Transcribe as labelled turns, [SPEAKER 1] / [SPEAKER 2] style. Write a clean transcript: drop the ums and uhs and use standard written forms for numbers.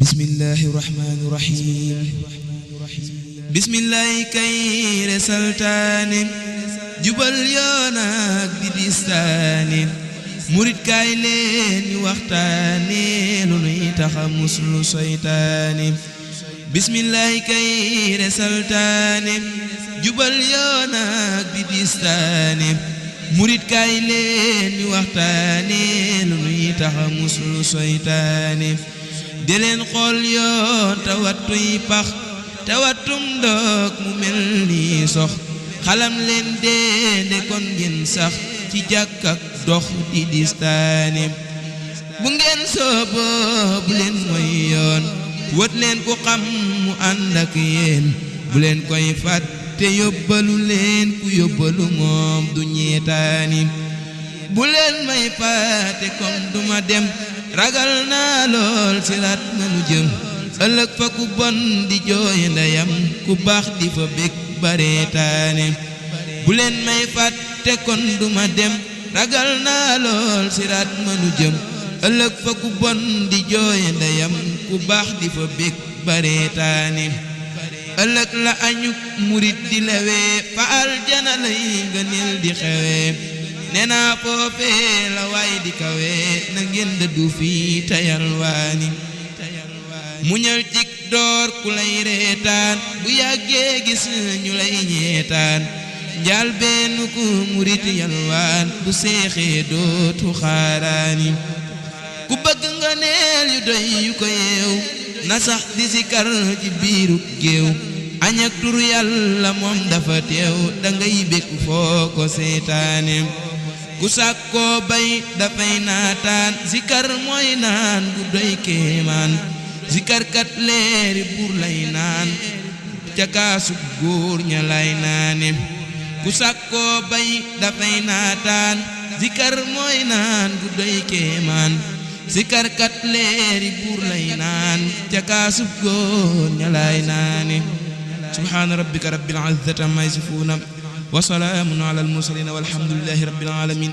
[SPEAKER 1] bismillahi rahmani rahim bismillahi kayre saltaane jubal yoon ak di distaane murit kaay leen ñu waxtaane lu nuy taxa muslu seytaane bismillahi kayre saltaane jubal yoon ak di distaane murit kaay leen ñu waxtaane lu nuy taxa muslu seytaane di leen xool yoon te wattuy pax te wattum ndox mu mel ni sox xalam leen deende kon ngeen sax ci jàkk ak dox di distaane bu ngeen sooboo bu leen mooy yoon wët leen ku xam mu ànd ak yéen bu leen koy fàtte yóbbalu leen ku yóbbalu moom du ñeetaani bu leen may fàtte kon duma dem ragal naa lool siraat manu jëm ëllëg fa ku bon di jooy ndeyam ku baax di fa bég bareetaane bu leen may fàtte kon duma dem ragal naa lool siraat manu jëm ëllëg fa ku bon di jooy ndeyam ku baax di fa bég bareetaane ëllëg la añuk murit di lewee fa aljana lay ngëneel di xewee nee naa foofee la waay di kawe na ngeen dëddu fii tayal waani muñal cig door ku lay reetaan bu yàggee gis ñu lay ñeetaan njaal benn ku murit yalwaan bu seexee dootu xaaraani ku bëgg nga neel yu doy yu ko yeew na sax di sikar ci biiru géew añ ak tur yàlla moom dafa teew dangay békk foo ko seetaane ku sàkkoo bay dafay naataan zikar mooy naan bu doy kéemaan zikar kat leeri buur lay naan ca kaasu góor ña lay naane ku sàkkoo bay dafay naataan zikar mooy naan bu doy kéemaan zikar kat leeri buur lay naan ca kaasu góor ña lay naane subhaana rabbika rabbil izzati amma yasifuuna wa salaamun ala al mursaliin walhamdulillahi rabbil aalamiin